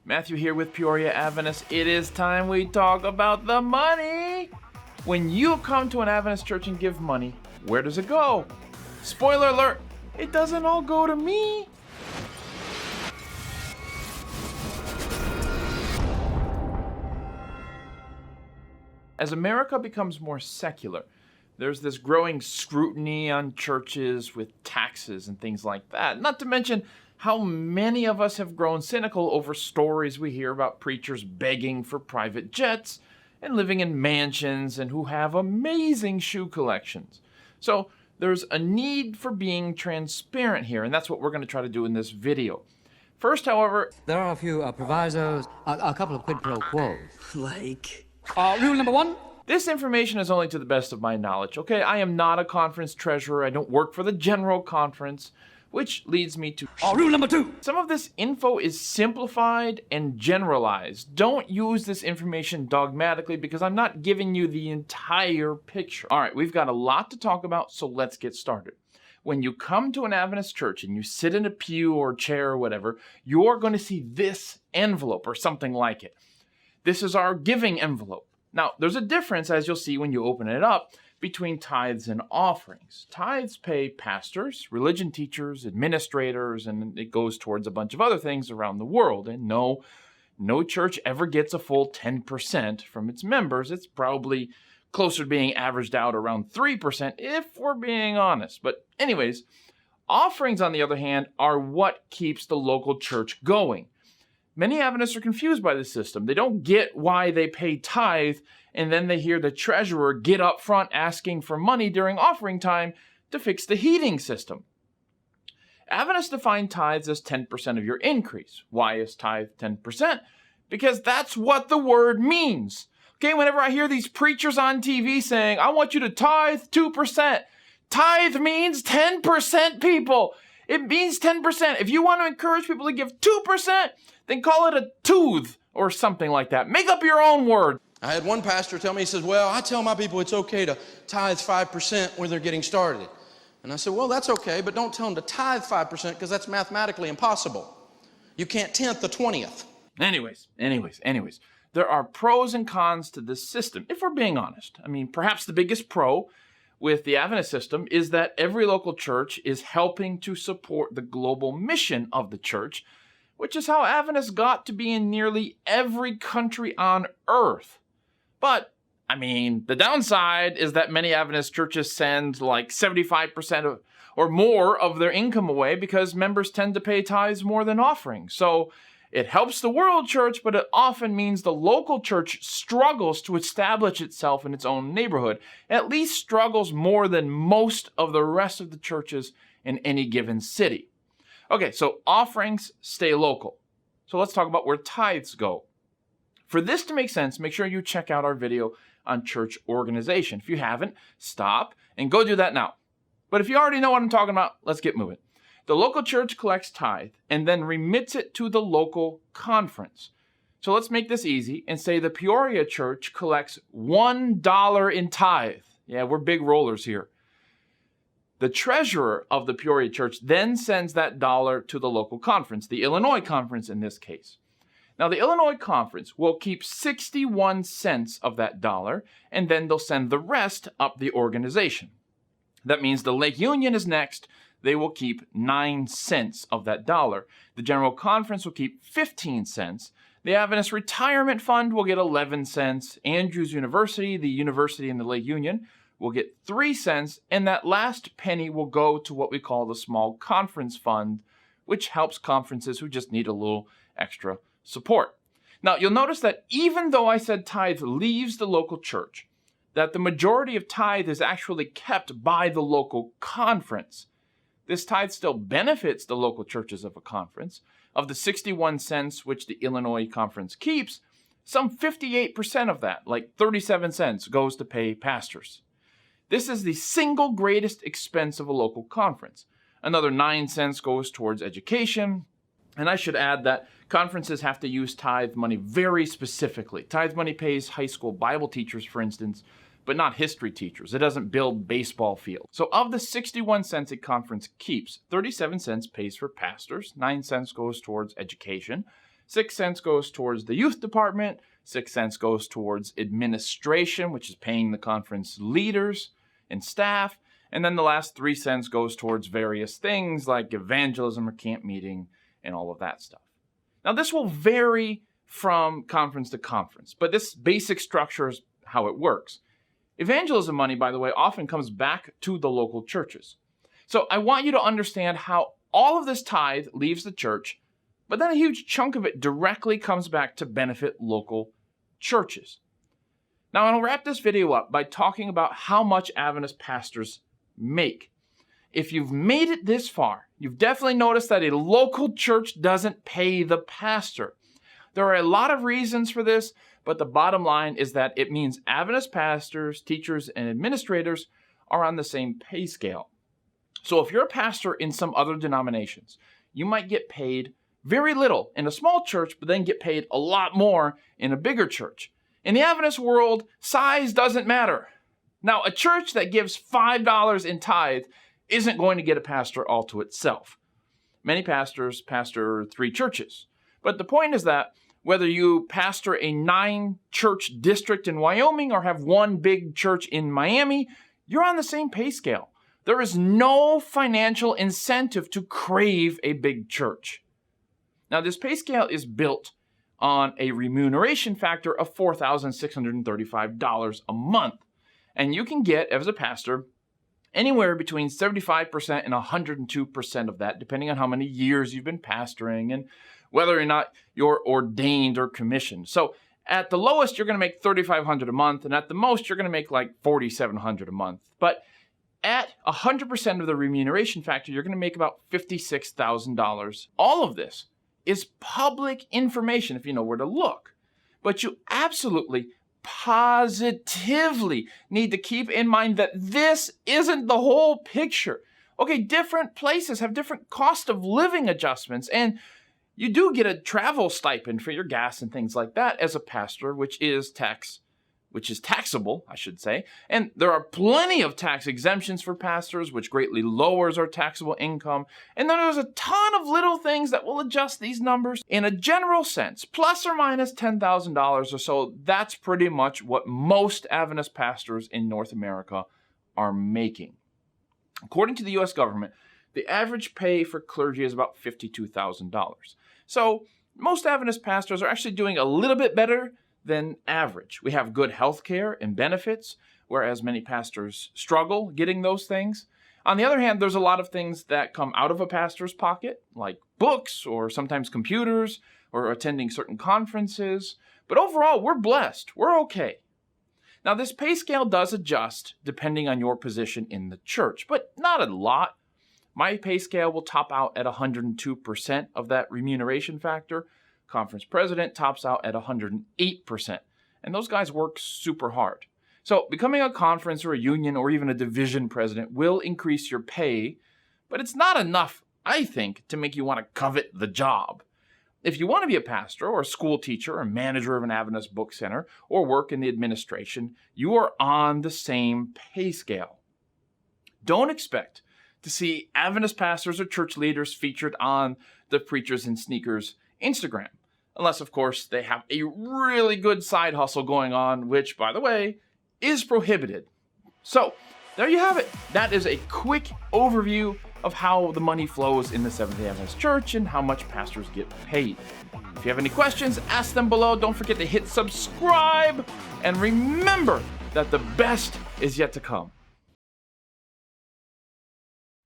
Matthew here with Peoria Adventist. It is time we talk about the money. When you come to an Adventist church and give money, where does it go? Spoiler alert, it doesn't all go to me. As America becomes more secular, there's this growing scrutiny on churches with taxes and things like that. Not to mention how many of us have grown cynical over stories we hear about preachers begging for private jets and living in mansions and who have amazing shoe collections. So there's a need for being transparent here, and that's what we're going to try to do in this video. First, however, there are a few provisos, a couple of quid pro quos. Like? Rule number one. This information is only to the best of my knowledge, okay? I am not a conference treasurer. I don't work for the general conference, which leads me to Rule number two. some of this info is simplified and generalized. Don't use this information dogmatically because I'm not giving you the entire picture. All right, we've got a lot to talk about, so let's get started. When you come to an Adventist church and you sit in a pew or chair or whatever, you're going to see this envelope or something like it. This is our giving envelope. Now, there's a difference, as you'll see when you open it up, between tithes and offerings. Tithes pay pastors, religion teachers, administrators, and it goes towards a bunch of other things around the world. And no church ever gets a full 10% from its members. It's probably closer to being averaged out around 3% if we're being honest. But anyways, offerings, on the other hand, are what keeps the local church going. Many Adventists are confused by this system. They don't get why they pay tithe, and then they hear the treasurer get up front asking for money during offering time to fix the heating system. Adventists define tithes as 10% of your increase. Why is tithe 10%? Because that's what the word means. Okay, whenever I hear these preachers on TV saying, I want you to tithe 2%, tithe means 10%, people. It means 10%. If you want to encourage people to give 2%, then call it a tooth or something like that. Make up your own word. I had one pastor tell me, he says, well, I tell my people it's okay to tithe 5% when they're getting started. And I said, well, that's okay, but don't tell them to tithe 5% because that's mathematically impossible. You can't tenth the 20th. Anyways, there are pros and cons to this system, if we're being honest. I mean, perhaps the biggest pro with the Adventist system is that every local church is helping to support the global mission of the church, which is how Adventists got to be in nearly every country on earth. But, I mean, the downside is that many Adventist churches send like 75% or more of their income away because members tend to pay tithes more than offerings. So it helps the world church, but it often means the local church struggles to establish itself in its own neighborhood, at least struggles more than most of the rest of the churches in any given city. Okay, so offerings stay local. So let's talk about where tithes go. For this to make sense, make sure you check out our video on church organization. If you haven't, stop and go do that now. But if you already know what I'm talking about, let's get moving. The local church collects tithe and then remits it to the local conference. So let's make this easy and say the Peoria church collects $1 in tithe. Yeah, we're big rollers here. The treasurer of the Peoria church then sends that dollar to the local conference, the Illinois conference in this case. Now, the Illinois conference will keep 61 cents of that dollar, and then they'll send the rest up the organization. That means the Lake Union is next. They will keep 9 cents of that dollar. The General Conference will keep 15 cents. The Adventist Retirement Fund will get 11 cents. Andrews University, the university in the Lake Union, will get 3 cents, and that last penny will go to what we call the Small Conference Fund, which helps conferences who just need a little extra support. Now, you'll notice that even though I said tithe leaves the local church, that the majority of tithe is actually kept by the local conference. This tithe still benefits the local churches of a conference. Of the 61 cents which the Illinois conference keeps, some 58% of that, like 37 cents, goes to pay pastors. This is the single greatest expense of a local conference. Another 9 cents goes towards education. And I should add that conferences have to use tithe money very specifically. Tithe money pays high school Bible teachers, for instance, but not history teachers. It doesn't build baseball fields. So of the 61 cents a conference keeps, 37 cents pays for pastors, 9 cents goes towards education, 6 cents goes towards the youth department, 6 cents goes towards administration, which is paying the conference leaders and staff, and then the last 3 cents goes towards various things like evangelism or camp meeting and all of that stuff. Now, this will vary from conference to conference, but this basic structure is how it works. Evangelism money, by the way, often comes back to the local churches. So I want you to understand how all of this tithe leaves the church, but then a huge chunk of it directly comes back to benefit local churches. Now, I'll wrap this video up by talking about how much Adventist pastors make. If you've made it this far, you've definitely noticed that a local church doesn't pay the pastor. There are a lot of reasons for this, but the bottom line is that it means Adventist pastors, teachers, and administrators are on the same pay scale. So if you're a pastor in some other denominations, you might get paid very little in a small church, but then get paid a lot more in a bigger church. In the Adventist world, size doesn't matter. Now, a church that gives $5 in tithe isn't going to get a pastor all to itself. Many pastors pastor 3 churches. But the point is that whether you pastor a 9-church district in Wyoming or have one big church in Miami, you're on the same pay scale. There is no financial incentive to crave a big church. Now, this pay scale is built on a remuneration factor of $4,635 a month. And you can get, as a pastor, anywhere between 75% and 102% of that, depending on how many years you've been pastoring and whether or not you're ordained or commissioned. So at the lowest, you're going to make $3,500 a month, and at the most, you're going to make like $4,700 a month. But at 100% of the remuneration factor, you're going to make about $56,000. All of this is public information if you know where to look. But you absolutely, positively need to keep in mind that this isn't the whole picture. Okay, different places have different cost of living adjustments, and you do get a travel stipend for your gas and things like that as a pastor, which is taxable, I should say. And there are plenty of tax exemptions for pastors, which greatly lowers our taxable income. And then there's a ton of little things that will adjust these numbers in a general sense, plus or minus $10,000 or so. That's pretty much what most Adventist pastors in North America are making. According to the U.S. government, the average pay for clergy is about $52,000. So most Adventist pastors are actually doing a little bit better than average. We have good health care and benefits, whereas many pastors struggle getting those things. On the other hand, there's a lot of things that come out of a pastor's pocket, like books or sometimes computers or attending certain conferences. But overall, we're blessed. We're okay. Now, this pay scale does adjust depending on your position in the church, but not a lot. My pay scale will top out at 102% of that remuneration factor. Conference president tops out at 108%. And those guys work super hard. So becoming a conference or a union or even a division president will increase your pay, but it's not enough, I think, to make you want to covet the job. If you want to be a pastor or a school teacher or manager of an Adventist book center or work in the administration, you are on the same pay scale. Don't expect to see Adventist pastors or church leaders featured on the Preachers in Sneakers Instagram. Unless, of course, they have a really good side hustle going on, which, by the way, is prohibited. So, there you have it. That is a quick overview of how the money flows in the Seventh-day Adventist Church and how much pastors get paid. If you have any questions, ask them below. Don't forget to hit subscribe. And remember that the best is yet to come.